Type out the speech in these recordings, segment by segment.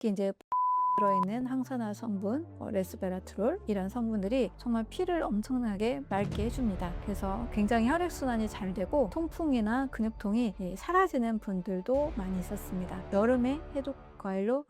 특히 이제 들어있는 항산화 성분, 레스베라트롤 이런 성분들이 정말 피를 엄청나게 맑게 해줍니다. 그래서 굉장히 혈액순환이 잘 되고 통풍이나 근육통이 사라지는 분들도 많이 있었습니다. 여름에 해독 과일로.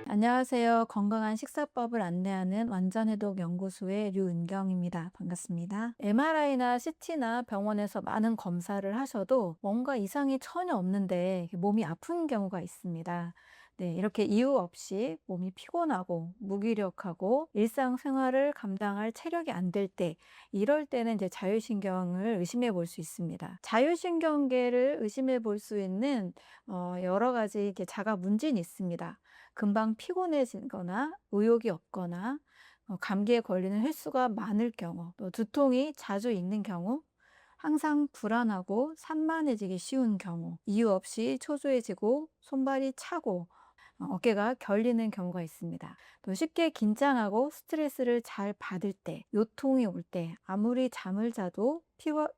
안녕하세요. 건강한 식사법을 안내하는 완전해독 연구소의 류은경입니다. 반갑습니다. MRI나 CT나 병원에서 많은 검사를 하셔도 뭔가 이상이 전혀 없는데 몸이 아픈 경우가 있습니다. 네, 이렇게 이유 없이 몸이 피곤하고 무기력하고 일상생활을 감당할 체력이 안 될 때, 이럴 때는 이제 자율신경을 의심해 볼 수 있습니다. 자율신경계를 의심해 볼 수 있는 여러 가지 자가 문진이 있습니다. 금방 피곤해지거나 의욕이 없거나 감기에 걸리는 횟수가 많을 경우, 또 두통이 자주 있는 경우, 항상 불안하고 산만해지기 쉬운 경우, 이유 없이 초조해지고 손발이 차고 어깨가 결리는 경우가 있습니다. 또 쉽게 긴장하고 스트레스를 잘 받을 때, 요통이 올 때, 아무리 잠을 자도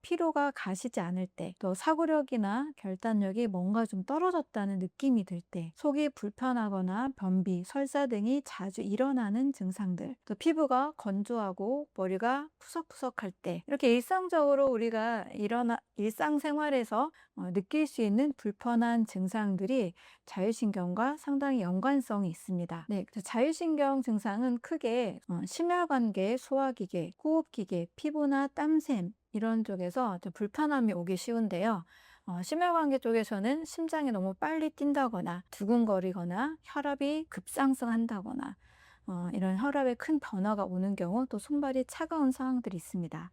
피로가 가시지 않을 때, 또 사고력이나 결단력이 뭔가 좀 떨어졌다는 느낌이 들 때, 속이 불편하거나 변비, 설사 등이 자주 일어나는 증상들, 또 피부가 건조하고 머리가 푸석푸석할 때, 이렇게 일상적으로 우리가 일상생활에서 느낄 수 있는 불편한 증상들이 자율신경과 상당히 연관성이 있습니다. 네, 그래서 자율신경 증상은 크게 심혈관계, 소화기계, 호흡기계, 피부나 땀샘 이런 쪽에서 좀 불편함이 오기 쉬운데요. 심혈관계 쪽에서는 심장이 너무 빨리 뛴다거나 두근거리거나 혈압이 급상승한다거나 이런 혈압에 큰 변화가 오는 경우, 또 손발이 차가운 상황들이 있습니다.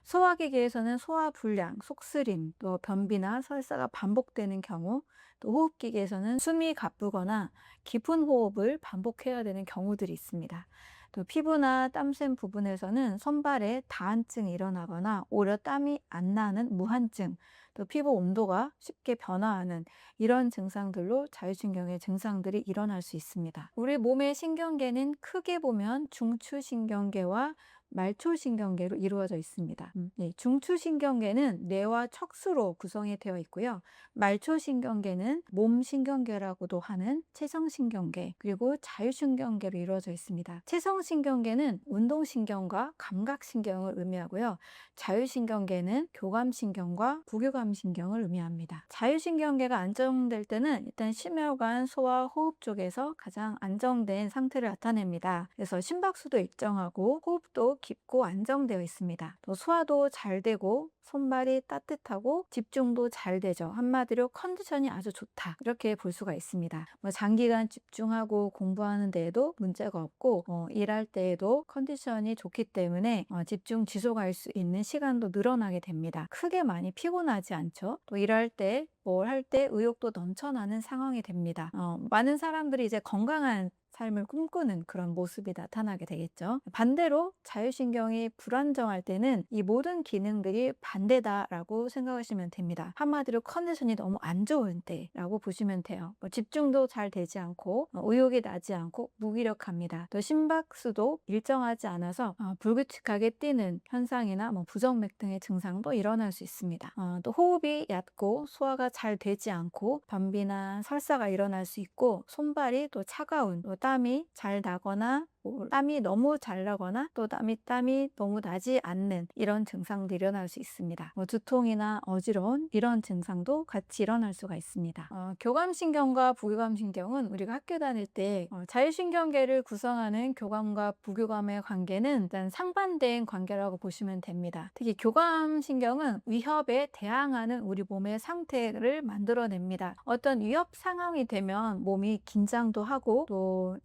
소화기계에서는 소화불량, 속쓰림, 또 변비나 설사가 반복되는 경우, 또 호흡기계에서는 숨이 가쁘거나 깊은 호흡을 반복해야 되는 경우들이 있습니다. 또 피부나 땀샘 부분에서는 손발에 다한증이 일어나거나 오히려 땀이 안 나는 무한증, 또 피부 온도가 쉽게 변화하는 이런 증상들로 자율신경의 증상들이 일어날 수 있습니다. 우리 몸의 신경계는 크게 보면 중추신경계와 말초신경계로 이루어져 있습니다. 네, 중추신경계는 뇌와 척수로 구성이 되어 있고요. 말초신경계는 몸신경계라고도 하는 체성신경계, 그리고 자율신경계로 이루어져 있습니다. 체성신경계는 운동신경과 감각신경을 의미하고요. 자율신경계는 교감신경과 부교감신경을 의미합니다. 자율신경계가 안정될 때는 일단 심혈관, 소화, 호흡 쪽에서 가장 안정된 상태를 나타냅니다. 그래서 심박수도 일정하고 호흡도 깊고 안정되어 있습니다. 또 소화도 잘 되고 손발이 따뜻하고 집중도 잘 되죠. 한마디로 컨디션이 아주 좋다, 이렇게 볼 수가 있습니다. 장기간 집중하고 공부하는 데에도 문제가 없고 일할 때에도 컨디션이 좋기 때문에 집중 지속할 수 있는 시간도 늘어나게 됩니다. 크게 많이 피곤하지 않죠. 또 일할 때 뭘 할 때 의욕도 넘쳐나는 상황이 됩니다. 많은 사람들이 이제 건강한 삶을 꿈꾸는 그런 모습이 나타나게 되겠죠. 반대로 자율신경이 불안정할 때는 이 모든 기능들이 반대다라고 생각하시면 됩니다. 한마디로 컨디션이 너무 안 좋은 때라고 보시면 돼요. 집중도 잘 되지 않고 의욕이 나지 않고 무기력합니다. 또 심박수도 일정하지 않아서 불규칙하게 뛰는 현상이나 부정맥 등의 증상도 일어날 수 있습니다. 또 호흡이 얕고 소화가 잘 되지 않고 변비나 설사가 일어날 수 있고, 손발이 또 차가운, 또 땀이 잘 나거나 땀이 너무 잘 나거나 또 땀이 너무 나지 않는 이런 증상도 일어날 수 있습니다. 두통이나 어지러운 이런 증상도 같이 일어날 수가 있습니다. 교감신경과 부교감신경은 우리가 학교 다닐 때 자율신경계를 구성하는 교감과 부교감의 관계는 일단 상반된 관계라고 보시면 됩니다. 특히 교감신경은 위협에 대항하는 우리 몸의 상태를 만들어냅니다. 어떤 위협 상황이 되면 몸이 긴장도 하고 또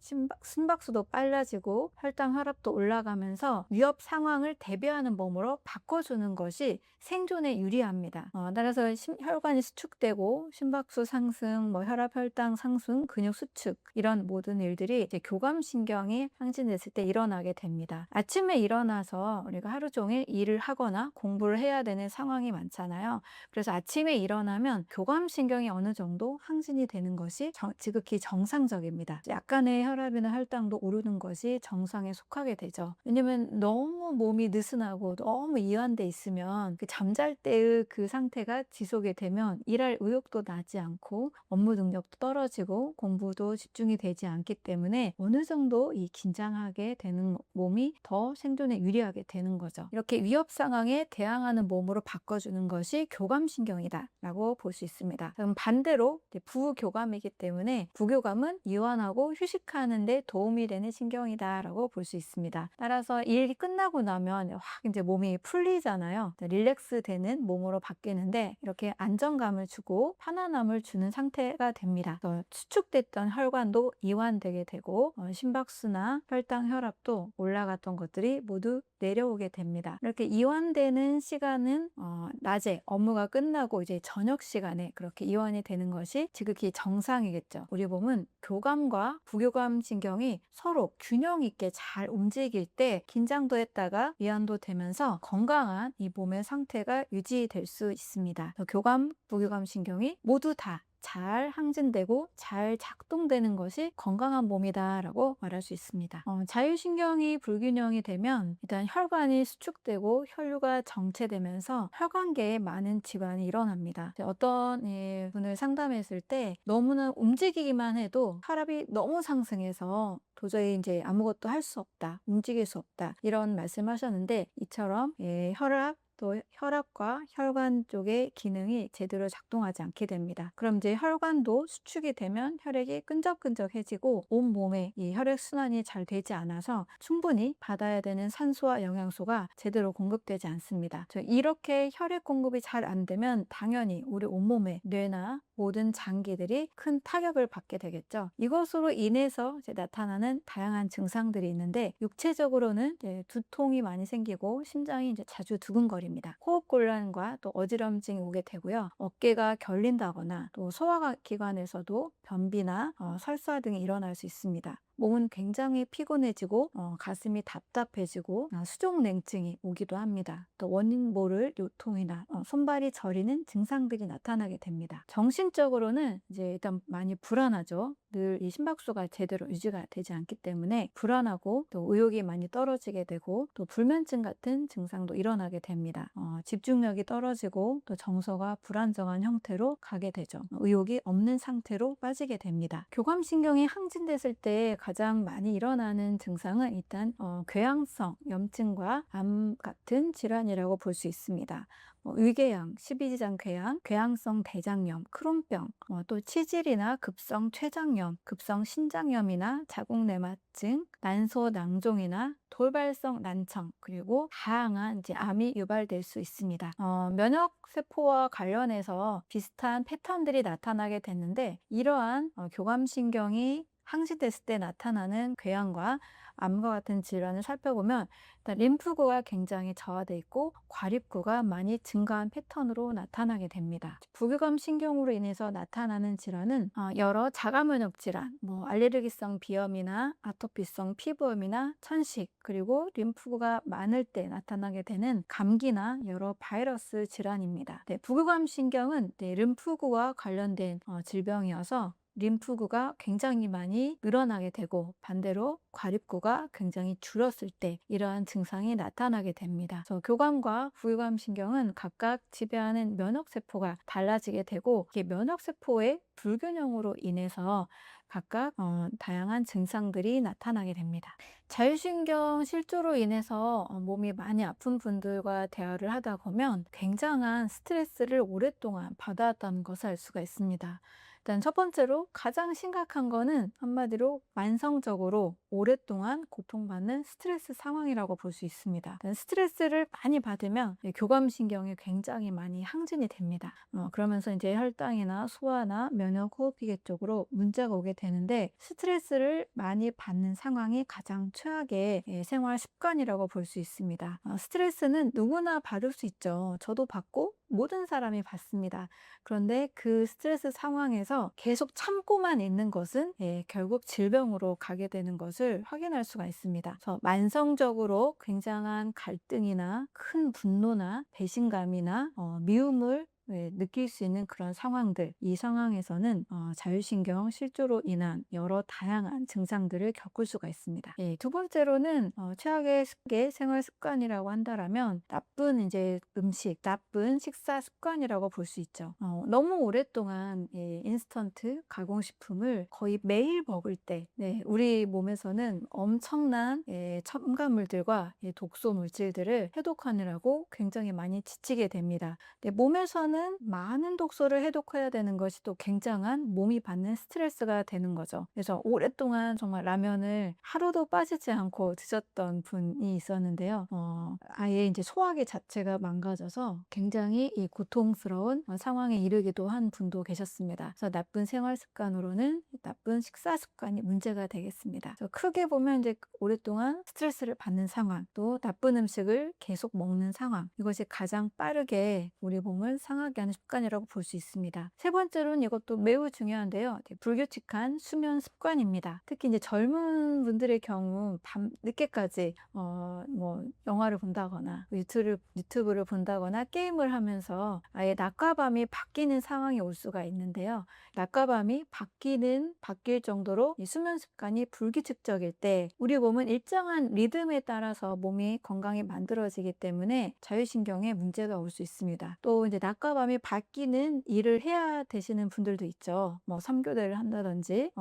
심박수도 빨라지고 혈당, 혈압도 올라가면서 위협 상황을 대비하는 몸으로 바꿔주는 것이 생존에 유리합니다. 따라서 혈관이 수축되고 심박수 상승, 혈압, 혈당 상승, 근육 수축, 이런 모든 일들이 이제 교감신경이 항진됐을 때 일어나게 됩니다. 아침에 일어나서 우리가 하루 종일 일을 하거나 공부를 해야 되는 상황이 많잖아요. 그래서 아침에 일어나면 교감신경이 어느 정도 항진이 되는 것이 지극히 정상적입니다. 약간의 혈압이나 혈당도 오르는 것이 것이 정상에 속하게 되죠. 왜냐면 너무 몸이 느슨하고 너무 이완돼 있으면 그 잠잘 때의 그 상태가 지속이 되면 일할 의욕도 나지 않고 업무 능력도 떨어지고 공부도 집중이 되지 않기 때문에 어느 정도 이 긴장하게 되는 몸이 더 생존에 유리하게 되는 거죠. 이렇게 위협 상황에 대항하는 몸으로 바꿔주는 것이 교감신경이다 라고 볼 수 있습니다. 그럼 반대로 부교감이기 때문에 부교감은 이완하고 휴식하는 데 도움이 되는 신경이다 라고 볼 수 있습니다. 따라서 일이 끝나고 나면 확 이제 몸이 풀리잖아요. 릴렉스 되는 몸으로 바뀌는데 이렇게 안정감을 주고 편안함을 주는 상태가 됩니다. 수축됐던 혈관도 이완되게 되고 심박수나 혈당, 혈압도 올라갔던 것들이 모두 내려오게 됩니다. 이렇게 이완되는 시간은 낮에 업무가 끝나고 이제 저녁 시간에 그렇게 이완이 되는 것이 지극히 정상이겠죠. 우리 몸은 교감과 부교감 신경이 서로 균형 있게 잘 움직일 때 긴장도 했다가 이완도 되면서 건강한 이 몸의 상태가 유지될 수 있습니다. 교감, 부교감 신경이 모두 다 잘 항진되고 잘 작동되는 것이 건강한 몸이다 라고 말할 수 있습니다. 자율신경이 불균형이 되면 일단 혈관이 수축되고 혈류가 정체되면서 혈관계에 많은 질환이 일어납니다. 어떤 분을 상담했을 때 너무나 움직이기만 해도 혈압이 너무 상승해서 도저히 이제 아무것도 할 수 없다, 움직일 수 없다 이런 말씀하셨는데 이처럼 혈압 또 혈압과 혈관 쪽의 기능이 제대로 작동하지 않게 됩니다. 그럼 이제 혈관도 수축이 되면 혈액이 끈적끈적해지고 온몸에 이 혈액 순환이 잘 되지 않아서 충분히 받아야 되는 산소와 영양소가 제대로 공급되지 않습니다. 이렇게 혈액 공급이 잘 안 되면 당연히 우리 온몸에 뇌나 모든 장기들이 큰 타격을 받게 되겠죠. 이것으로 인해서 이제 나타나는 다양한 증상들이 있는데 육체적으로는 이제 두통이 많이 생기고 심장이 이제 자주 두근거립니다. 호흡곤란과 또 어지럼증이 오게 되고요. 어깨가 결린다거나 또 소화기관에서도 변비나 설사 등이 일어날 수 있습니다. 몸은 굉장히 피곤해지고 가슴이 답답해지고 수족냉증이 오기도 합니다. 또 원인 모를 요통이나 손발이 저리는 증상들이 나타나게 됩니다. 정신적으로는 이제 일단 많이 불안하죠. 늘 이 심박수가 제대로 유지가 되지 않기 때문에 불안하고 또 의욕이 많이 떨어지게 되고 또 불면증 같은 증상도 일어나게 됩니다. 집중력이 떨어지고 또 정서가 불안정한 형태로 가게 되죠. 의욕이 없는 상태로 빠지게 됩니다. 교감신경이 항진됐을 때 가장 많이 일어나는 증상은 일단 궤양성 염증과 암 같은 질환이라고 볼 수 있습니다. 위궤양, 십이지장 궤양, 궤양성 대장염, 크론병, 또 치질이나 급성 췌장염, 급성 신장염이나 자궁내막증, 난소낭종이나 돌발성 난청, 그리고 다양한 이제 암이 유발될 수 있습니다. 면역세포와 관련해서 비슷한 패턴들이 나타나게 됐는데 이러한 교감신경이 항진됐을 때 나타나는 궤양과 암과 같은 질환을 살펴보면 일단 림프구가 굉장히 저하돼 있고 과립구가 많이 증가한 패턴으로 나타나게 됩니다. 부교감 신경으로 인해서 나타나는 질환은 여러 자가면역 질환, 알레르기성 비염이나 아토피성 피부염이나 천식, 그리고 림프구가 많을 때 나타나게 되는 감기나 여러 바이러스 질환입니다. 부교감 신경은 림프구와 관련된 질병이어서 림프구가 굉장히 많이 늘어나게 되고 반대로 과립구가 굉장히 줄었을 때 이러한 증상이 나타나게 됩니다. 그래서 교감과 부교감 신경은 각각 지배하는 면역세포가 달라지게 되고 이게 면역세포의 불균형으로 인해서 각각 다양한 증상들이 나타나게 됩니다. 자율신경 실조로 인해서 몸이 많이 아픈 분들과 대화를 하다 보면 굉장한 스트레스를 오랫동안 받아왔다는 것을 알 수가 있습니다. 일단 첫 번째로 가장 심각한 거는 한마디로 만성적으로 오랫동안 고통받는 스트레스 상황이라고 볼 수 있습니다. 스트레스를 많이 받으면 교감신경이 굉장히 많이 항진이 됩니다. 그러면서 이제 혈당이나 소화나 면역 호흡기계 쪽으로 문제가 오게 되는데 스트레스를 많이 받는 상황이 가장 최악의 생활 습관이라고 볼 수 있습니다. 스트레스는 누구나 받을 수 있죠. 저도 받고 모든 사람이 받습니다. 그런데 그 스트레스 상황에서 계속 참고만 있는 것은 결국 질병으로 가게 되는 것을 확인할 수가 있습니다. 그래서 만성적으로 굉장한 갈등이나 큰 분노나 배신감이나 미움을 느낄 수 있는 그런 상황들, 이 상황에서는 자율신경 실조로 인한 여러 다양한 증상들을 겪을 수가 있습니다. 예, 두 번째로는 최악의 생활 습관이라고 한다라면 나쁜 이제 음식, 나쁜 식사 습관이라고 볼 수 있죠. 너무 오랫동안 인스턴트 가공식품을 거의 매일 먹을 때 우리 몸에서는 엄청난 첨가물들과 독소 물질들을 해독하느라고 굉장히 많이 지치게 됩니다. 몸에서는 많은 독소를 해독해야 되는 것이 또 굉장한 몸이 받는 스트레스가 되는 거죠. 그래서 오랫동안 정말 라면을 하루도 빠지지 않고 드셨던 분이 있었는데요. 아예 이제 소화기 자체가 망가져서 굉장히 이 고통스러운 상황에 이르기도 한 분도 계셨습니다. 그래서 나쁜 생활 습관으로는 나쁜 식사 습관이 문제가 되겠습니다. 그래서 크게 보면 이제 오랫동안 스트레스를 받는 상황, 또 나쁜 음식을 계속 먹는 상황, 이것이 가장 빠르게 우리 몸을 상하게 하는 습관이라고 볼 수 있습니다. 세 번째로는 이것도 매우 중요한데요. 불규칙한 수면 습관입니다. 특히 이제 젊은 분들의 경우 밤 늦게까지 뭐 영화를 본다거나 유튜브를 본다거나 게임을 하면서 아예 낮과 밤이 바뀌는 상황이 올 수가 있는데요. 낮과 밤이 바뀔 정도로 이 수면 습관이 불규칙적일 때 우리 몸은 일정한 리듬에 따라서 몸이 건강히 만들어지기 때문에 자율신경에 문제가 올 수 있습니다. 또 이제 낮과 밤이 바뀌는 일을 해야 되시는 분들도 있죠. 뭐 3교대를 한다든지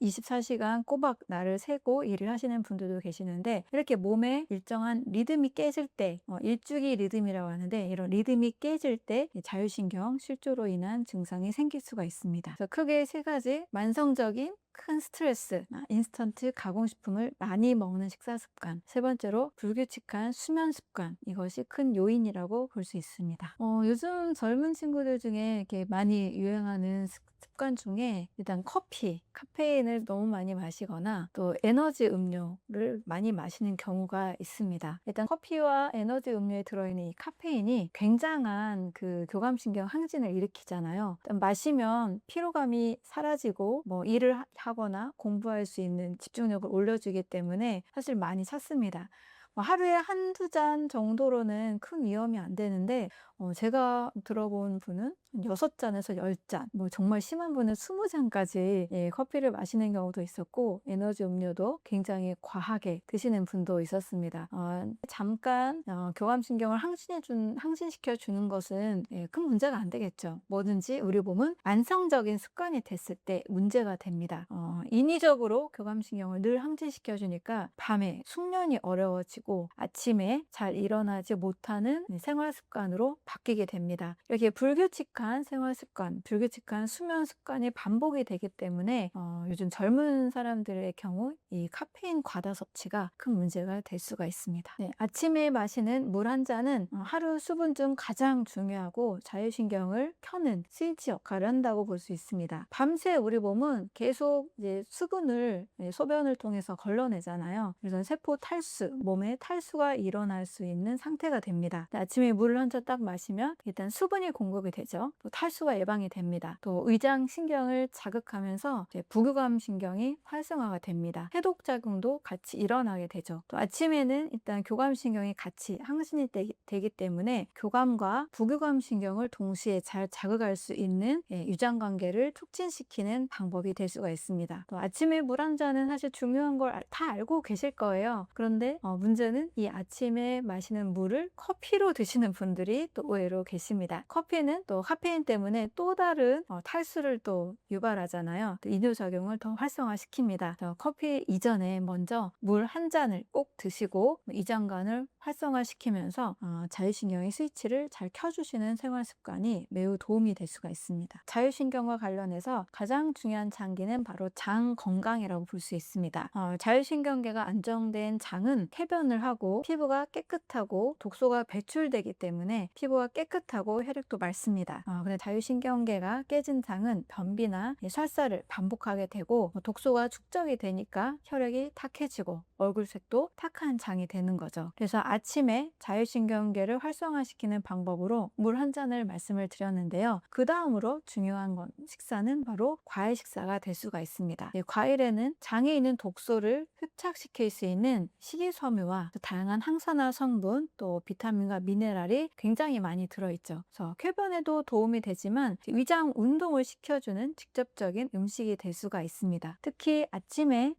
24시간 꼬박 날을 새고 일을 하시는 분들도 계시는데, 이렇게 몸에 일정한 리듬이 깨질 때 일주기 리듬이라고 하는데, 이런 리듬이 깨질 때 자율신경 실조로 인한 증상이 생길 수가 있습니다. 그래서 크게 세 가지: 만성적인 큰 스트레스, 인스턴트 가공식품을 많이 먹는 식사 습관, 세 번째로 불규칙한 수면 습관, 이것이 큰 요인이라고 볼 수 있습니다. 요즘 젊은 친구들 중에 이렇게 많이 유행하는 습관 중에 일단 카페인을 너무 많이 마시거나 또 에너지 음료를 많이 마시는 경우가 있습니다. 일단 커피와 에너지 음료에 들어있는 이 카페인이 굉장한 그 교감신경 항진을 일으키잖아요. 일단 마시면 피로감이 사라지고 뭐 일을 하거나 공부할 수 있는 집중력을 올려주기 때문에 사실 많이 찾습니다. 하루에 한두 잔 정도로는 큰 위험이 안 되는데, 제가 들어본 분은 6잔에서 10잔, 뭐 정말 심한 분은 20잔까지 커피를 마시는 경우도 있었고, 에너지 음료도 굉장히 과하게 드시는 분도 있었습니다. 잠깐 교감신경을 항진시켜 주는 것은 큰 문제가 안 되겠죠. 뭐든지 우리 몸은 만성적인 습관이 됐을 때 문제가 됩니다. 인위적으로 교감신경을 늘 항진시켜 주니까 밤에 숙면이 어려워지고 아침에 잘 일어나지 못하는 생활 습관으로 바뀌게 됩니다. 이렇게 불규칙한 생활 습관, 불규칙한 수면 습관이 반복이 되기 때문에 요즘 젊은 사람들의 경우 이 카페인 과다 섭취가 큰 문제가 될 수가 있습니다. 아침에 마시는 물 한 잔은 하루 수분 중 가장 중요하고 자율신경을 켜는 스위치 역할을 한다고 볼 수 있습니다. 밤새 우리 몸은 계속 이제 수분을 소변을 통해서 걸러내잖아요. 그래서 세포 탈수, 몸에 탈수가 일어날 수 있는 상태가 됩니다. 아침에 물을 한 잔 딱 마시면 일단 수분이 공급이 되죠. 또 탈수가 예방이 됩니다. 또 위장신경을 자극하면서 부교감신경이 활성화가 됩니다. 해독작용도 같이 일어나게 되죠. 또 아침에는 일단 교감신경이 같이 항진이 되기 때문에 교감과 부교감신경을 동시에 잘 자극할 수 있는 유장관계를 촉진시키는 방법이 될 수가 있습니다. 또 아침에 물 한 잔은 사실 중요한 걸 다 알고 계실 거예요. 그런데 문제는 이 아침에 마시는 물을 커피로 드시는 분들이 또 의외로 계십니다. 커피는 또 카페인 때문에 또 다른 탈수를 또 유발하잖아요. 또 이뇨작용을 더 활성화시킵니다. 커피 이전에 먼저 물 한 잔을 꼭 드시고 이장관을 활성화시키면서 자율신경의 스위치를 잘 켜주시는 생활 습관이 매우 도움이 될 수가 있습니다. 자율신경과 관련해서 가장 중요한 장기는 바로 장 건강이라고 볼 수 있습니다. 자율신경계가 안정된 장은 쾌변을 하고 피부가 깨끗하고 독소가 배출되기 때문에 피부가 깨끗하고 혈액도 맑습니다. 근데 자율신경계가 깨진 장은 변비나 설사를 반복하게 되고 독소가 축적이 되니까 혈액이 탁해지고 얼굴색도 탁한 장이 되는 거죠. 그래서 아침에 자율신경계를 활성화시키는 방법으로 물 한 잔을 말씀을 드렸는데요. 그 다음으로 중요한 건 식사는 바로 과일 식사가 될 수가 있습니다. 과일에는 장에 있는 독소를 흡착시킬 수 있는 식이섬유와 또 다양한 항산화 성분, 또 비타민과 미네랄이 굉장히 많이 들어있죠. 그래서 쾌변에도 도움이 되지만 위장 운동을 시켜주는 직접적인 음식이 될 수가 있습니다. 특히 아침에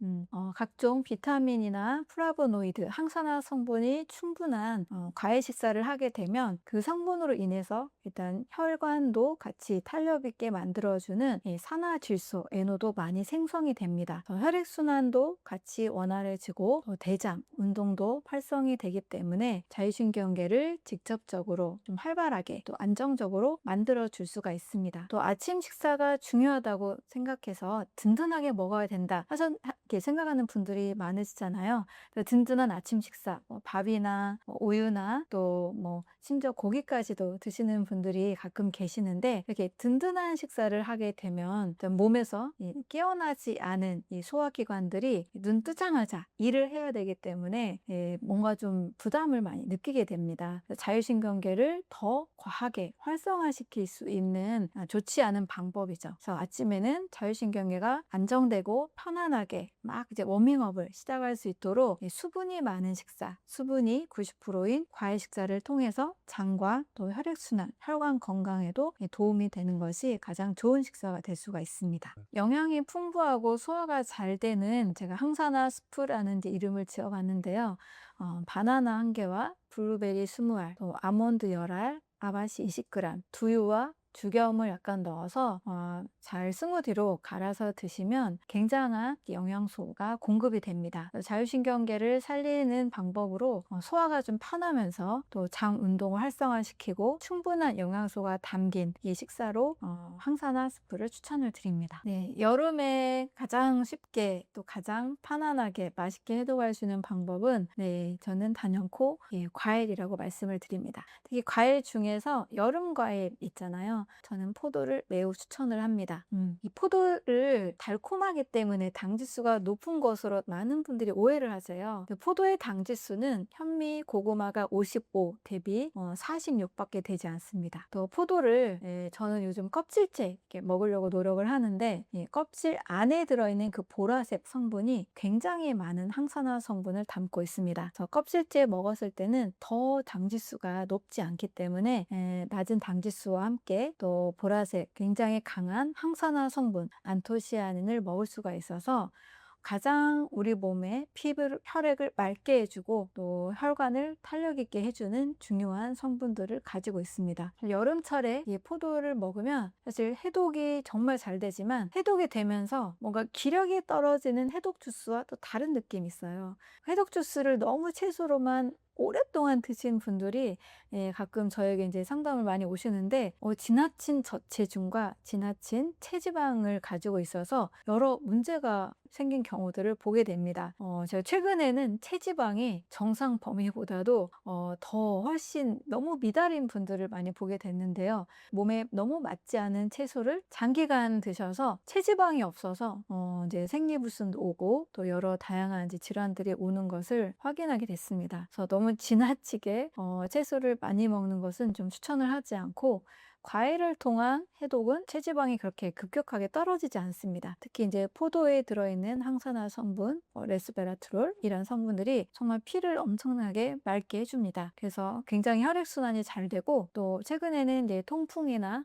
각종 비타민이나 플라보노이드, 항산화 성분이 충분한 과일 식사를 하게 되면 그 성분으로 인해서 일단 혈관도 같이 탄력 있게 만들어주는 이 산화질소, NO도 많이 생성이 됩니다. 혈액순환도 같이 원활해지고 대장, 운동도 활성이 되기 때문에 자율신경계를 직접적으로 좀 활발하게 또 안정적으로 만들어 줄 수가 있습니다. 또 아침 식사가 중요하다고 생각해서 든든하게 먹어야 된다 이렇게 생각하는 분들이 많으시잖아요. 든든한 아침 식사, 밥이나 우유나 또 심지어 고기까지도 드시는 분들이 가끔 계시는데, 이렇게 든든한 식사를 하게 되면 몸에서 깨어나지 않은 이 소화기관들이 눈 뜨자마자 일을 해야 되기 때문에 뭔가 좀 부담을 많이 느끼게 됩니다. 자율신경계를 더 과하게 활성화시킬 수 있는 좋지 않은 방법이죠. 그래서 아침에는 자율신경계가 안정되고 편안하게 막 이제 워밍업을 시작할 수 있도록 수분이 많은 식사, 수분이 90%인 과일 식사를 통해서 장과 또 혈액순환, 혈관 건강에도 도움이 되는 것이 가장 좋은 식사가 될 수가 있습니다. 영양이 풍부하고 소화가 잘 되는, 제가 항산화 스프라는 이름을 지어봤는데요. 바나나 1개와 블루베리 20알, 또 아몬드 10알, 아바시 20g, 두유와 죽염을 약간 넣어서 잘 스무디로 갈아서 드시면 굉장한 영양소가 공급이 됩니다. 자율신경계를 살리는 방법으로 소화가 좀 편하면서 또 장 운동을 활성화시키고 충분한 영양소가 담긴 이 식사로 항산화 스프를 추천을 드립니다. 네, 여름에 가장 쉽게 또 가장 편안하게 맛있게 해독할 수 있는 방법은 저는 단연코 과일이라고 말씀을 드립니다. 특히 과일 중에서 여름 과일 있잖아요. 저는 포도를 매우 추천을 합니다. 이 포도를 달콤하기 때문에 당지수가 높은 것으로 많은 분들이 오해를 하세요. 포도의 당지수는 현미, 고구마가 55 대비 46밖에 되지 않습니다. 또 포도를 저는 요즘 껍질째 이렇게 먹으려고 노력을 하는데, 껍질 안에 들어있는 그 보라색 성분이 굉장히 많은 항산화 성분을 담고 있습니다. 그래서 껍질째 먹었을 때는 더 당지수가 높지 않기 때문에 낮은 당지수와 함께 또 보라색 굉장히 강한 항산화 성분 안토시아닌을 먹을 수가 있어서 가장 우리 몸의 피부를, 혈액을 맑게 해주고 또 혈관을 탄력 있게 해주는 중요한 성분들을 가지고 있습니다. 여름철에 이 포도를 먹으면 사실 해독이 정말 잘 되지만, 해독이 되면서 뭔가 기력이 떨어지는 해독 주스와 또 다른 느낌이 있어요. 해독 주스를 너무 채소로만 오랫동안 드신 분들이 가끔 저에게 이제 상담을 많이 오시는데, 지나친 저체중과 지나친 체지방을 가지고 있어서 여러 문제가 생긴 경우들을 보게 됩니다. 제가 최근에는 체지방이 정상 범위보다도 더 훨씬 너무 미달인 분들을 많이 보게 됐는데요. 몸에 너무 맞지 않은 채소를 장기간 드셔서 체지방이 없어서 이제 생리불순도 오고 또 여러 다양한 이제 질환들이 오는 것을 확인하게 됐습니다. 그래서 너무 지나치게 채소를 많이 먹는 것은 좀 추천을 하지 않고, 과일을 통한 해독은 체지방이 그렇게 급격하게 떨어지지 않습니다. 특히 이제 포도에 들어있는 항산화 성분, 레스베라트롤 이런 성분들이 정말 피를 엄청나게 맑게 해줍니다. 그래서 굉장히 혈액순환이 잘 되고, 또 최근에는 이제 통풍이나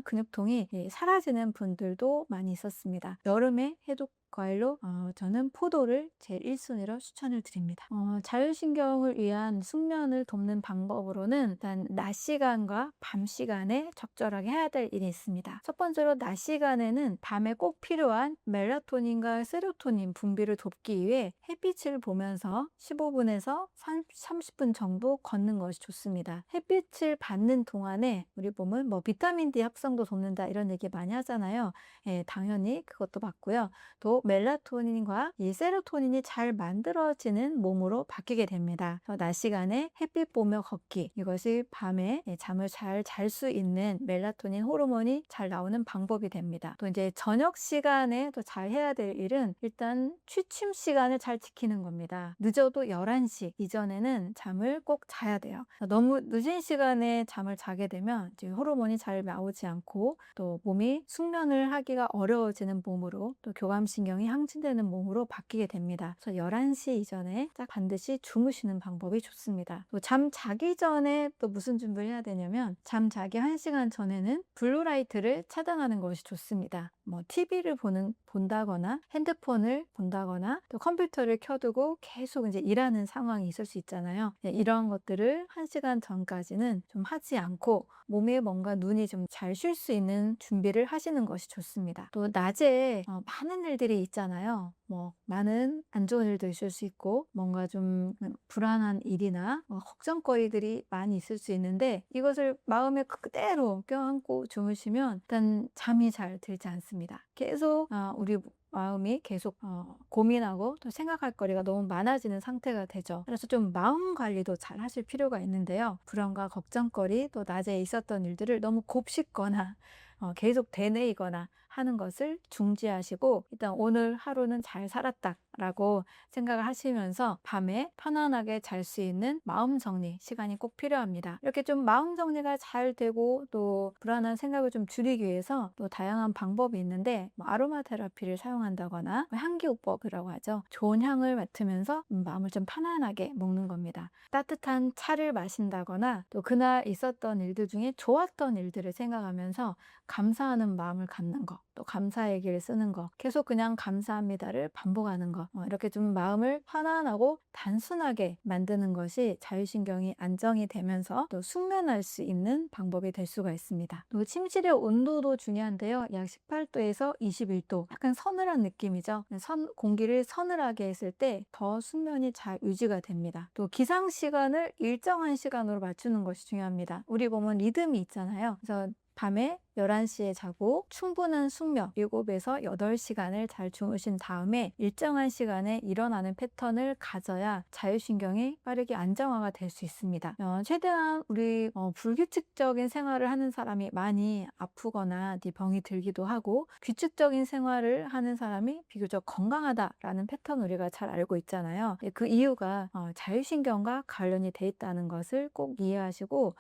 근육통이 사라지는 분들도 많이 있었습니다. 여름에 해독 과일로 저는 포도를 제일 1순위로 추천을 드립니다. 자율신경을 위한 숙면을 돕는 방법으로는 일단 낮 시간과 밤 시간에 적절하게 해야 될 일이 있습니다. 첫 번째로 낮 시간에는 밤에 꼭 필요한 멜라토닌과 세로토닌 분비를 돕기 위해 햇빛을 보면서 15분에서 30분 정도 걷는 것이 좋습니다. 햇빛을 받는 동안에 우리 몸은 비타민 D 합성도 돕는다 이런 얘기 많이 하잖아요. 당연히 그것도 맞고요. 또 멜라토닌과 이 세로토닌이 잘 만들어지는 몸으로 바뀌게 됩니다. 낮 시간에 햇빛 보며 걷기, 이것이 밤에 잠을 잘 잘 수 있는 멜라토닌 호르몬이 잘 나오는 방법이 됩니다. 또 이제 저녁 시간에 또 잘 해야 될 일은 일단 취침 시간을 잘 지키는 겁니다. 늦어도 11시 이전에는 잠을 꼭 자야 돼요. 너무 늦은 시간에 잠을 자게 되면 이제 호르몬이 잘 나오지 않고 또 몸이 숙면을 하기가 어려워지는 몸으로, 또 교감신경이 항진되는 몸으로 바뀌게 됩니다. 그래서 11시 이전에 딱 반드시 주무시는 방법이 좋습니다. 또 잠 자기 전에 또 무슨 준비를 해야 되냐면, 잠 자기 1시간 전에는 블루라이트를 차단하는 것이 좋습니다. TV를 본다거나 핸드폰을 본다거나 또 컴퓨터를 켜두고 계속 이제 일하는 상황이 있을 수 있잖아요. 이러한 것들을 1시간 전까지는 좀 하지 않고 몸에 뭔가 눈이 좀 잘 쉴 수 있는 준비를 하시는 것이 좋습니다. 또 낮에 많은 일들이 있잖아요. 많은 안 좋은 일도 있을 수 있고 뭔가 좀 불안한 일이나 걱정거리들이 많이 있을 수 있는데, 이것을 마음에 그대로 껴안고 주무시면 일단 잠이 잘 들지 않습니다. 계속 우리 마음이 계속 고민하고 또 생각할 거리가 너무 많아지는 상태가 되죠. 그래서 좀 마음 관리도 잘 하실 필요가 있는데요. 불안과 걱정거리, 또 낮에 있었던 일들을 너무 곱씹거나 계속 되뇌이거나 하는 것을 중지하시고, 일단 오늘 하루는 잘 살았다라고 생각을 하시면서 밤에 편안하게 잘 수 있는 마음 정리 시간이 꼭 필요합니다. 이렇게 좀 마음 정리가 잘 되고 또 불안한 생각을 좀 줄이기 위해서 또 다양한 방법이 있는데, 아로마 테라피를 사용한다거나 향기요법이라고 하죠. 좋은 향을 맡으면서 마음을 좀 편안하게 먹는 겁니다. 따뜻한 차를 마신다거나 또 그날 있었던 일들 중에 좋았던 일들을 생각하면서 감사하는 마음을 갖는 거, 또 감사 얘기를 쓰는 거, 계속 그냥 감사합니다를 반복하는 거, 이렇게 좀 마음을 편안하고 단순하게 만드는 것이 자율신경이 안정이 되면서 또 숙면할 수 있는 방법이 될 수가 있습니다. 또 침실의 온도도 중요한데요. 약 18도에서 21도, 약간 서늘한 느낌이죠. 공기를 서늘하게 했을 때 더 숙면이 잘 유지가 됩니다. 또 기상 시간을 일정한 시간으로 맞추는 것이 중요합니다. 우리 몸은 리듬이 있잖아요. 그래서 밤에 11시에 자고 충분한 숙면 7에서 8시간을 잘 주무신 다음에 일정한 시간에 일어나는 패턴을 가져야 자율신경이 빠르게 안정화가 될 수 있습니다. 최대한 우리 불규칙적인 생활을 하는 사람이 많이 아프거나 병이 들기도 하고, 규칙적인 생활을 하는 사람이 비교적 건강하다라는 패턴을 우리가 잘 알고 있잖아요. 그 이유가 자율신경과 관련이 돼 있다는 것을 꼭 이해하시고,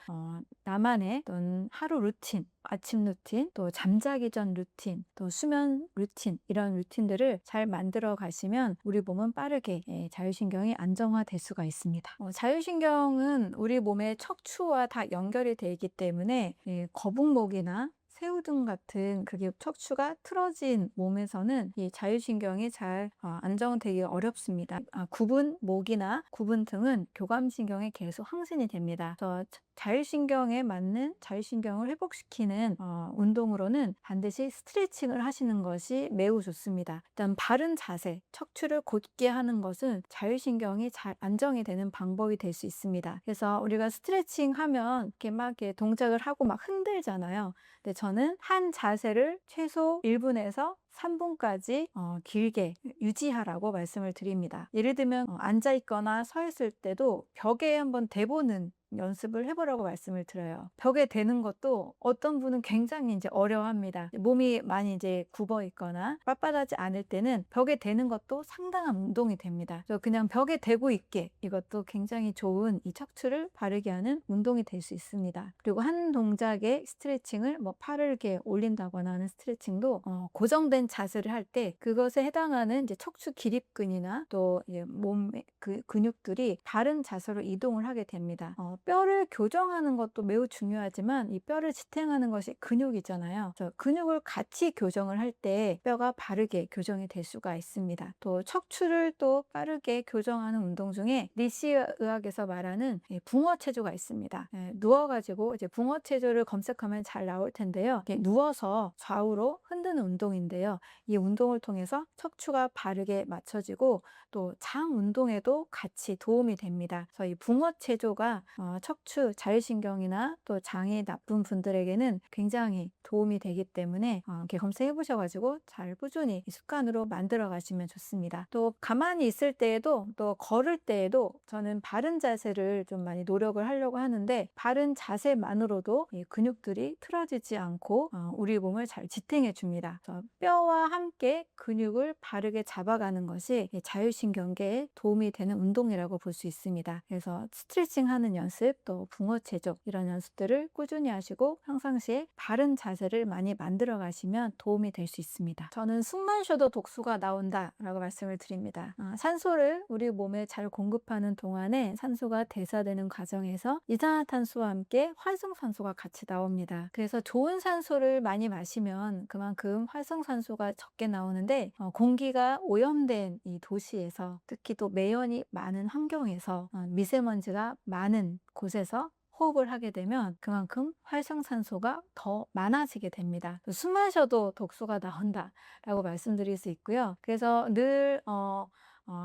나만의 어떤 하루 루틴, 아침 루틴, 또 잠자기 전 루틴, 또 수면 루틴, 이런 루틴들을 잘 만들어 가시면 우리 몸은 빠르게 자율신경이 안정화될 수가 있습니다. 자율신경은 우리 몸의 척추와 다 연결이 되어 있기 때문에 거북목이나 새우등 같은 그게 척추가 틀어진 몸에서는 이 자율신경이 잘 안정되기 어렵습니다. 굽은 목이나 굽은 등은 교감신경에 계속 항진이 됩니다. 그래서 자율신경에 맞는 자율신경을 회복시키는 운동으로는 반드시 스트레칭을 하시는 것이 매우 좋습니다. 일단 바른 자세, 척추를 곧게 하는 것은 자율신경이 잘 안정이 되는 방법이 될 수 있습니다. 그래서 우리가 스트레칭 하면 이렇게 동작을 하고 막 흔들잖아요. 근데 저는 한 자세를 최소 1분에서 3분까지 길게 유지하라고 말씀을 드립니다. 예를 들면 앉아 있거나 서 있을 때도 벽에 한번 대보는 연습을 해보라고 말씀을 드려요. 벽에 대는 것도 어떤 분은 굉장히 이제 어려워합니다. 몸이 많이 이제 굽어 있거나 빳빳하지 않을 때는 벽에 대는 것도 상당한 운동이 됩니다. 그래서 그냥 벽에 대고 있게, 이것도 굉장히 좋은 이 척추를 바르게 하는 운동이 될 수 있습니다. 그리고 한 동작의 스트레칭을 팔을 이렇게 올린다거나 하는 스트레칭도 고정된 자세를 할 때 그것에 해당하는 이제 척추 기립근이나 또 몸의 그 근육들이 바른 자세로 이동을 하게 됩니다. 뼈를 교정하는 것도 매우 중요하지만 이 뼈를 지탱하는 것이 근육이잖아요. 그래서 근육을 같이 교정을 할 때 뼈가 바르게 교정이 될 수가 있습니다. 또 척추를 또 빠르게 교정하는 운동 중에 리시 의학에서 말하는 붕어체조가 있습니다. 누워가지고 이제 붕어체조를 검색하면 잘 나올 텐데요. 누워서 좌우로 흔드는 운동인데요. 이 운동을 통해서 척추가 바르게 맞춰지고 또 장 운동에도 같이 도움이 됩니다. 그래서 이 붕어체조가 척추, 자율신경이나 또 장이 나쁜 분들에게는 굉장히 도움이 되기 때문에 이렇게 검색해 보셔 가지고 잘 꾸준히 이 습관으로 만들어 가시면 좋습니다. 또 가만히 있을 때에도 또 걸을 때에도 저는 바른 자세를 좀 많이 노력을 하려고 하는데, 바른 자세만으로도 이 근육들이 틀어지지 않고 우리 몸을 잘 지탱해 줍니다. 그래서 뼈와 함께 근육을 바르게 잡아가는 것이 이 자율신경계에 도움이 되는 운동이라고 볼 수 있습니다. 그래서 스트레칭 하는 연습, 또 붕어 체조 이런 연습들을 꾸준히 하시고 평상시에 바른 자세를 많이 만들어 가시면 도움이 될 수 있습니다. 저는 숨만 쉬어도 독소가 나온다 라고 말씀을 드립니다. 산소를 우리 몸에 잘 공급하는 동안에 산소가 대사되는 과정에서 이산화탄소와 함께 활성산소가 같이 나옵니다. 그래서 좋은 산소를 많이 마시면 그만큼 활성산소가 적게 나오는데, 공기가 오염된 이 도시에서, 특히 또 매연이 많은 환경에서, 미세먼지가 많은 곳에서 호흡을 하게 되면 그만큼 활성산소가 더 많아지게 됩니다. 숨만 쉬어도 독소가 나온다라고 말씀드릴 수 있고요. 그래서 늘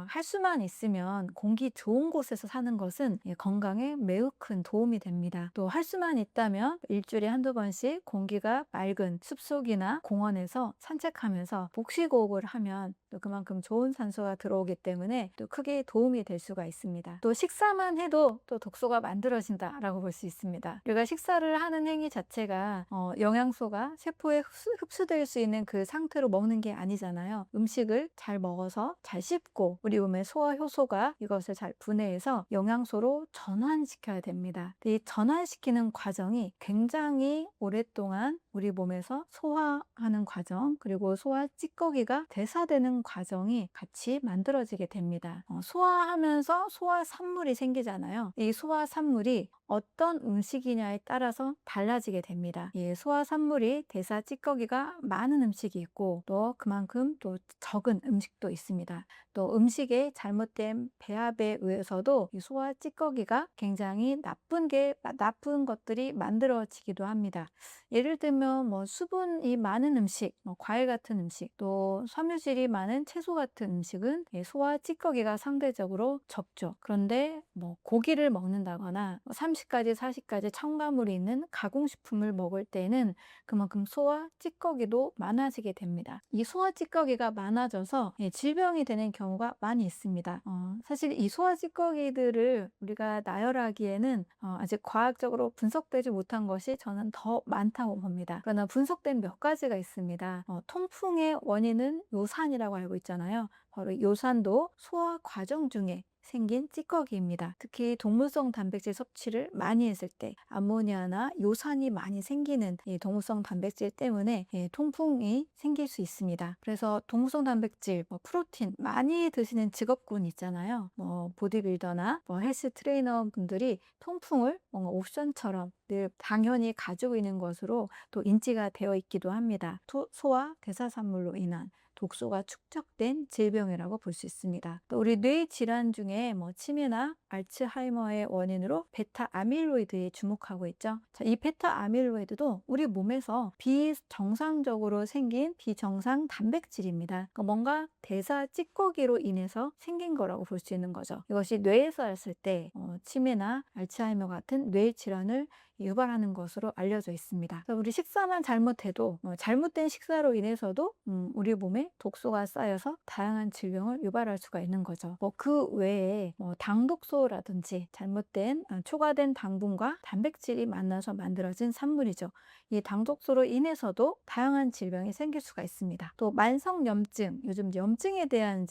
할 수만 있으면 공기 좋은 곳에서 사는 것은 건강에 매우 큰 도움이 됩니다. 또 할 수만 있다면 일주일에 한두 번씩 공기가 맑은 숲속이나 공원에서 산책하면서 복식호흡을 하면 또 그만큼 좋은 산소가 들어오기 때문에 또 크게 도움이 될 수가 있습니다. 또 식사만 해도 또 독소가 만들어진다라고 볼 수 있습니다. 우리가 식사를 하는 행위 자체가 영양소가 세포에 흡수될 수 있는 그 상태로 먹는 게 아니잖아요. 음식을 잘 먹어서 잘 씹고 우리 몸의 소화 효소가 이것을 잘 분해해서 영양소로 전환시켜야 됩니다. 이 전환시키는 과정이 굉장히 오랫동안 우리 몸에서 소화하는 과정, 그리고 소화 찌꺼기가 대사되는 과정이 같이 만들어지게 됩니다. 소화하면서 소화 산물이 생기잖아요. 이 소화 산물이 어떤 음식이냐에 따라서 달라지게 됩니다. 이 소화 산물이 대사 찌꺼기가 많은 음식이 있고 또 그만큼 또 적은 음식도 있습니다. 또 음식의 잘못된 배합에 의해서도 이 소화 찌꺼기가 굉장히 나쁜 것들이 만들어지기도 합니다. 예를 들면 수분이 많은 음식, 과일 같은 음식, 또 섬유질이 많은 채소 같은 음식은 소화 찌꺼기가 상대적으로 적죠. 그런데 고기를 먹는다거나 30가지, 40가지 첨가물이 있는 가공식품을 먹을 때는 그만큼 소화 찌꺼기도 많아지게 됩니다. 이 소화 찌꺼기가 많아져서 질병이 되는 경우가 많이 있습니다. 사실 이 소화 찌꺼기들을 우리가 나열하기에는 아직 과학적으로 분석되지 못한 것이 저는 더 많다고 봅니다. 그러나 분석된 몇 가지가 있습니다. 통풍의 원인은 요산이라고 알고 있잖아요. 바로 요산도 소화 과정 중에 생긴 찌꺼기입니다. 특히 동물성 단백질 섭취를 많이 했을 때 암모니아나 요산이 많이 생기는 이 동물성 단백질 때문에 통풍이 생길 수 있습니다. 그래서 동물성 단백질, 프로틴 많이 드시는 직업군 있잖아요. 보디빌더나 헬스 트레이너 분들이 통풍을 뭔가 옵션처럼 늘 당연히 가지고 있는 것으로 또 인지가 되어 있기도 합니다. 소화 대사산물로 인한 독소가 축적된 질병이라고 볼 수 있습니다. 또 우리 뇌 질환 중에 치매나 알츠하이머의 원인으로 베타 아밀로이드에 주목하고 있죠. 자, 이 베타 아밀로이드도 우리 몸에서 비정상적으로 생긴 비정상 단백질입니다. 그러니까 뭔가 대사 찌꺼기로 인해서 생긴 거라고 볼 수 있는 거죠. 이것이 뇌에서 했을 때 치매나 알츠하이머 같은 뇌 질환을 유발하는 것으로 알려져 있습니다. 그래서 우리 식사만 잘못해도 잘못된 식사로 인해서도 우리 몸에 독소가 쌓여서 다양한 질병을 유발할 수가 있는 거죠. 그 외에 당독소라든지 잘못된 초과된 당분과 단백질이 만나서 만들어진 산물이죠. 이 당독소로 인해서도 다양한 질병이 생길 수가 있습니다. 또 만성염증, 요즘 염증에 대한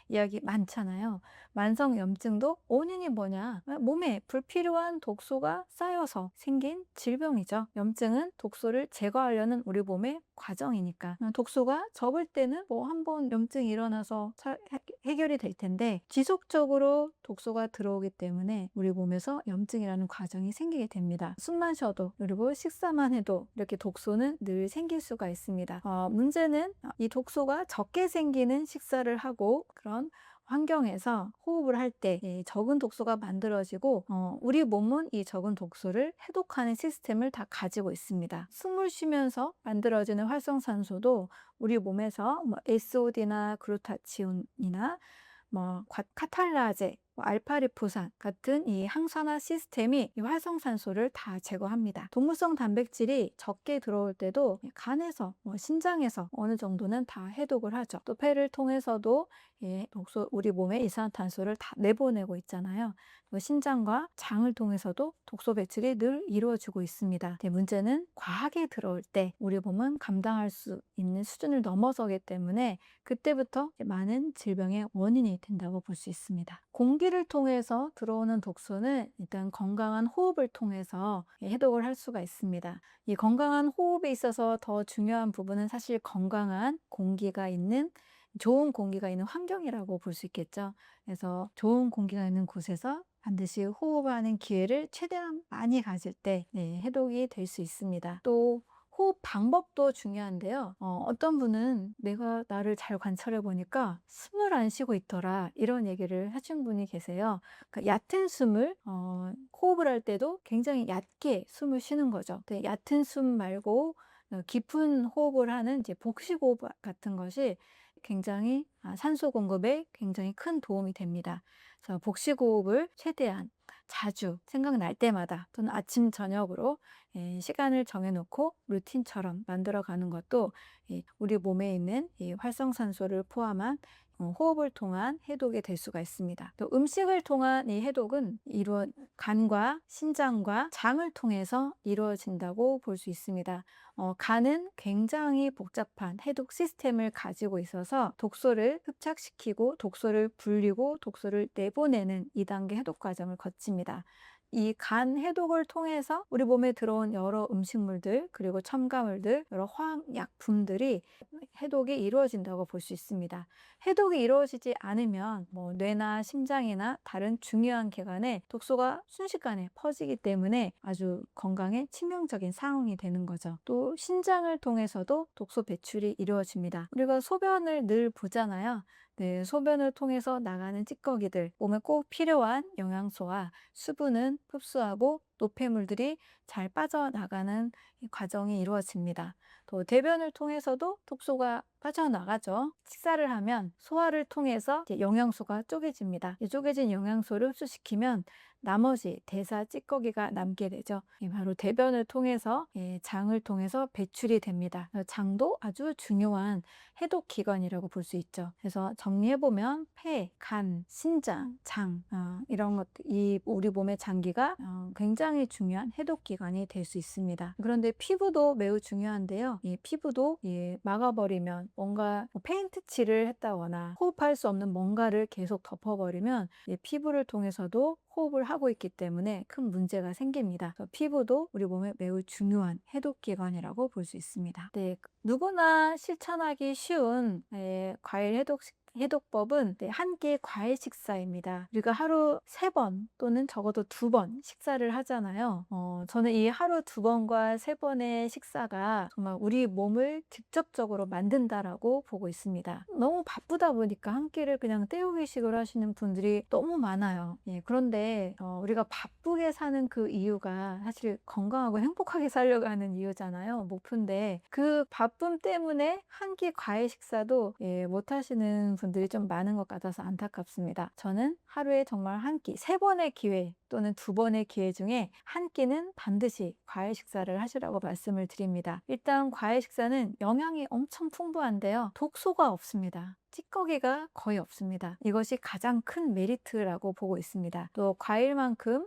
이야기 많잖아요. 만성염증도 원인이 뭐냐? 몸에 불필요한 독소가 쌓여서 생긴 질병이죠. 염증은 독소를 제거하려는 우리 몸의 과정이니까 독소가 적을 때는 한번 염증이 일어나서 해결이 될 텐데 지속적으로 독소가 들어오기 때문에 우리 몸에서 염증이라는 과정이 생기게 됩니다. 숨만 쉬어도 그리고 식사만 해도 이렇게 독소는 늘 생길 수가 있습니다. 문제는 이 독소가 적게 생기는 식사를 하고 그런 환경에서 호흡을 할 때 적은 독소가 만들어지고 우리 몸은 이 적은 독소를 해독하는 시스템을 다 가지고 있습니다. 숨을 쉬면서 만들어지는 활성산소도 우리 몸에서 SOD나 글루타치온이나 카탈라제 뭐 알파리포산 같은 이 항산화 시스템이 이 활성산소를 다 제거합니다. 동물성 단백질이 적게 들어올 때도 간에서 신장에서 어느 정도는 다 해독을 하죠. 또 폐를 통해서도 독소 우리 몸에 이산화탄소를 다 내보내고 있잖아요. 또 신장과 장을 통해서도 독소 배출이 늘 이루어지고 있습니다. 문제는 과하게 들어올 때 우리 몸은 감당할 수 있는 수준을 넘어서기 때문에 그때부터 많은 질병의 원인이 된다고 볼 수 있습니다. 공기를 통해서 들어오는 독소는 일단 건강한 호흡을 통해서 해독을 할 수가 있습니다. 이 건강한 호흡에 있어서 더 중요한 부분은 사실 건강한 공기가 있는 좋은 공기가 있는 환경이라고 볼 수 있겠죠. 그래서 좋은 공기가 있는 곳에서 반드시 호흡하는 기회를 최대한 많이 가질 때 해독이 될 수 있습니다. 또 호흡 방법도 중요한데요. 어떤 분은 내가 나를 잘 관찰해 보니까 숨을 안 쉬고 있더라 이런 얘기를 하신 분이 계세요. 그러니까 얕은 숨을 호흡을 할 때도 굉장히 얕게 숨을 쉬는 거죠. 얕은 숨 말고 깊은 호흡을 하는 이제 복식호흡 같은 것이 굉장히 산소 공급에 굉장히 큰 도움이 됩니다. 그래서 복식호흡을 최대한 자주 생각날 때마다 또는 아침 저녁으로 시간을 정해놓고 루틴처럼 만들어가는 것도 우리 몸에 있는 이 활성산소를 포함한 호흡을 통한 해독이 될 수가 있습니다. 또 음식을 통한 이 해독은 간과 신장과 장을 통해서 이루어진다고 볼 수 있습니다. 간은 굉장히 복잡한 해독 시스템을 가지고 있어서 독소를 흡착시키고 독소를 불리고 독소를 내보내는 2단계 해독 과정을 거칩니다. 이 간 해독을 통해서 우리 몸에 들어온 여러 음식물들 그리고 첨가물들 여러 화학약품들이 해독이 이루어진다고 볼 수 있습니다. 해독이 이루어지지 않으면 뇌나 심장이나 다른 중요한 기관에 독소가 순식간에 퍼지기 때문에 아주 건강에 치명적인 상황이 되는 거죠. 또 신장을 통해서도 독소 배출이 이루어집니다. 우리가 소변을 늘 보잖아요. 소변을 통해서 나가는 찌꺼기들, 몸에 꼭 필요한 영양소와 수분은 흡수하고 노폐물들이 잘 빠져나가는 과정이 이루어집니다. 또 대변을 통해서도 독소가 빠져나가죠. 식사를 하면 소화를 통해서 영양소가 쪼개집니다. 이 쪼개진 영양소를 흡수시키면 나머지 대사 찌꺼기가 남게 되죠. 바로 대변을 통해서 장을 통해서 배출이 됩니다. 장도 아주 중요한 해독 기관이라고 볼 수 있죠. 그래서 정리해보면 폐, 간, 신장, 장 이런 것들 이 우리 몸의 장기가 굉장히 중요한 해독 기관이 될 수 있습니다. 그런데 피부도 매우 중요한데요. 이 피부도 막아버리면 뭔가 페인트 칠을 했다거나 호흡할 수 없는 뭔가를 계속 덮어버리면 피부를 통해서도 호흡을 하고 있기 때문에 큰 문제가 생깁니다. 피부도 우리 몸에 매우 중요한 해독기관이라고 볼 수 있습니다. 누구나 실천하기 쉬운 과일 해독법은 한 끼 과일 식사입니다. 우리가 하루 3번 또는 적어도 2번 식사를 하잖아요. 저는 이 하루 2번과 3번의 식사가 정말 우리 몸을 직접적으로 만든다라고 보고 있습니다. 너무 바쁘다 보니까 한 끼를 그냥 때우기식으로 하시는 분들이 너무 많아요. 그런데 우리가 바쁘게 사는 그 이유가 사실 건강하고 행복하게 살려고 하는 이유잖아요. 목표인데 그 바쁨 때문에 한 끼 과일 식사도 못 하시는 분들이 좀 많은 것 같아서 안타깝습니다. 저는 하루에 정말 한 끼, 3번의 기회 또는 2번의 기회 중에 한 끼는 반드시 과일 식사를 하시라고 말씀을 드립니다. 일단 과일 식사는 영양이 엄청 풍부한데요. 독소가 없습니다. 찌꺼기가 거의 없습니다. 이것이 가장 큰 메리트라고 보고 있습니다. 또 과일만큼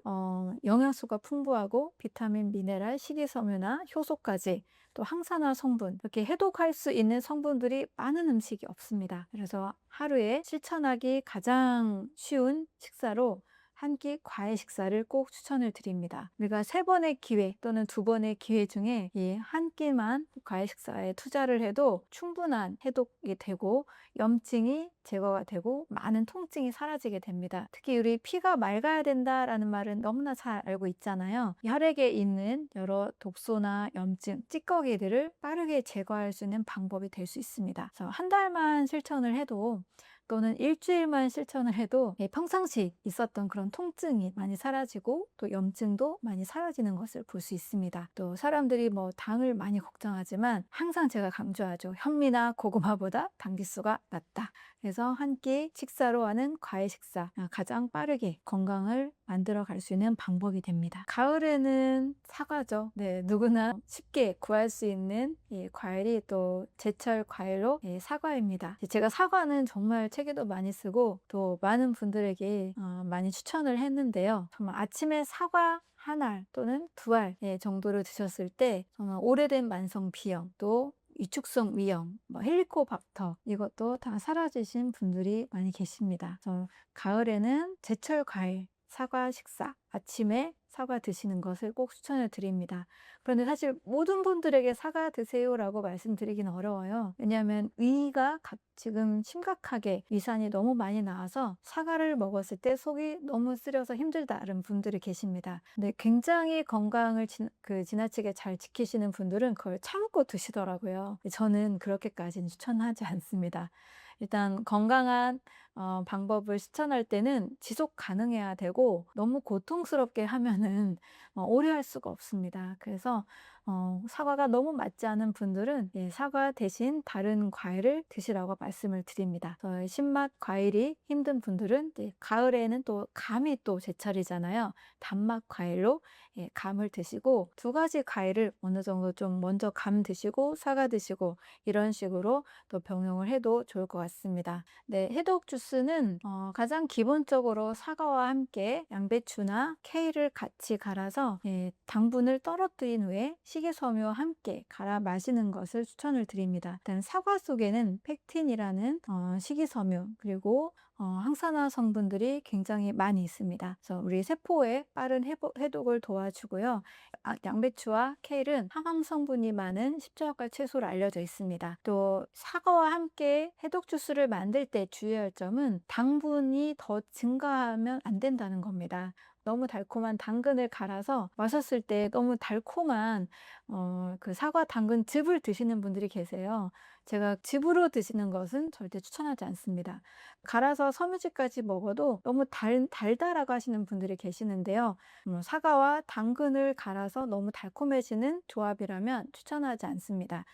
영양소가 풍부하고 비타민, 미네랄, 식이섬유나 효소까지 또 항산화 성분 이렇게 해독할 수 있는 성분들이 많은 음식이 없습니다. 그래서 하루에 실천하기 가장 쉬운 식사로 한 끼 과일 식사를 꼭 추천을 드립니다. 우리가 3번의 기회 또는 2번의 기회 중에 이 한 끼만 과일 식사에 투자를 해도 충분한 해독이 되고 염증이 제거가 되고 많은 통증이 사라지게 됩니다. 특히 우리 피가 맑아야 된다라는 말은 너무나 잘 알고 있잖아요. 혈액에 있는 여러 독소나 염증, 찌꺼기들을 빠르게 제거할 수 있는 방법이 될 수 있습니다. 그래서 한 달만 실천을 해도 또는 일주일만 실천을 해도 평상시 있었던 그런 통증이 많이 사라지고 또 염증도 많이 사라지는 것을 볼 수 있습니다. 또 사람들이 뭐 당을 많이 걱정하지만 항상 제가 강조하죠. 현미나 고구마보다 당지수가 낮다. 그래서 한 끼 식사로 하는 과일 식사, 가장 빠르게 건강을 만들어 갈 수 있는 방법이 됩니다. 가을에는 사과죠. 네, 누구나 쉽게 구할 수 있는 이 과일이 또 제철 과일로 사과입니다. 제가 사과는 정말 책에도 많이 쓰고 또 많은 분들에게 많이 추천을 했는데요. 정말 아침에 사과 한 알 또는 두 알 정도를 드셨을 때 정말 오래된 만성 비염, 또 위축성 위염, 헬리코박터, 이것도 다 사라지신 분들이 많이 계십니다. 그래서 가을에는 제철 과일 사과 식사, 아침에 사과 드시는 것을 꼭 추천을 드립니다. 그런데 사실 모든 분들에게 사과 드세요라고 말씀드리기는 어려워요. 왜냐하면 위가 지금 심각하게 위산이 너무 많이 나와서 사과를 먹었을 때 속이 너무 쓰려서 힘들다는 분들이 계십니다. 근데 굉장히 건강을 지나치게 잘 지키시는 분들은 그걸 참고 드시더라고요. 저는 그렇게까지는 추천하지 않습니다. 일단 건강한 방법을 실천할 때는 지속 가능해야 되고 너무 고통스럽게 하면은 오래 할 수가 없습니다. 그래서 사과가 너무 맞지 않은 분들은 사과 대신 다른 과일을 드시라고 말씀을 드립니다. 신맛 과일이 힘든 분들은 가을에는 또 감이 또 제철이잖아요. 단맛 과일로 감을 드시고 두 가지 과일을 어느 정도 좀 먼저 감 드시고 사과 드시고 이런 식으로 또 병용을 해도 좋을 것 같습니다. 네, 해독 주스는 가장 기본적으로 사과와 함께 양배추나 케일을 같이 갈아서 당분을 떨어뜨린 후에 식이섬유와 함께 갈아 마시는 것을 추천을 드립니다. 일단 사과 속에는 펙틴이라는 식이섬유 그리고 항산화 성분들이 굉장히 많이 있습니다. 그래서 우리 세포의 빠른 해독을 도와주고요. 양배추와 케일은 항암 성분이 많은 십자역과 채소로 알려져 있습니다. 또 사과와 함께 해독 주스를 만들 때 주의할 점은 당분이 더 증가하면 안 된다는 겁니다. 너무 달콤한 당근을 갈아서 마셨을 때 너무 달콤한 그 사과 당근 즙을 드시는 분들이 계세요. 제가 즙으로 드시는 것은 절대 추천하지 않습니다. 갈아서 섬유질까지 먹어도 너무 달다라고 하시는 분들이 계시는데요. 사과와 당근을 갈아서 너무 달콤해지는 조합이라면 추천하지 않습니다.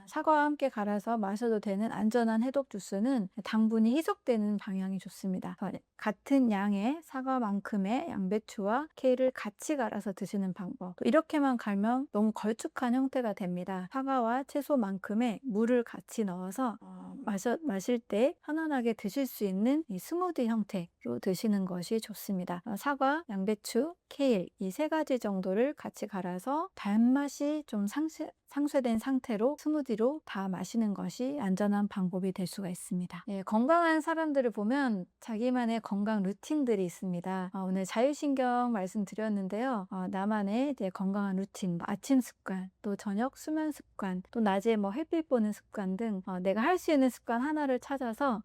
사과와 함께 갈아서 마셔도 되는 안전한 해독 주스는 당분이 희석되는 방향이 좋습니다. 같은 양의 사과만큼의 양배추와 케일을 같이 갈아서 드시는 방법. 또 이렇게만 갈면 너무 걸쭉한 형태가 됩니다. 사과와 채소만큼의 물을 같이 넣어서 마실 때 편안하게 드실 수 있는 이 스무디 형태로 드시는 것이 좋습니다. 사과, 양배추, 케일 이 세 가지 정도를 같이 갈아서 단맛이 좀 상쇄된 상태로 스무디로 다 마시는 것이 안전한 방법이 될 수가 있습니다. 건강한 사람들을 보면 자기만의 건강 루틴들이 있습니다. 오늘 자율신경 말씀드렸는데요. 나만의 건강한 루틴, 아침 습관, 또 저녁 수면 습관, 또 낮에 햇빛 보는 습관 등 내가 할 수 있는 습관 하나를 찾아서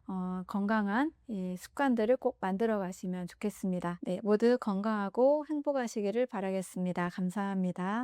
건강한 이 습관들을 꼭 만들어 가시면 좋겠습니다. 네, 모두 건강하고 행복하시기를 바라겠습니다. 감사합니다.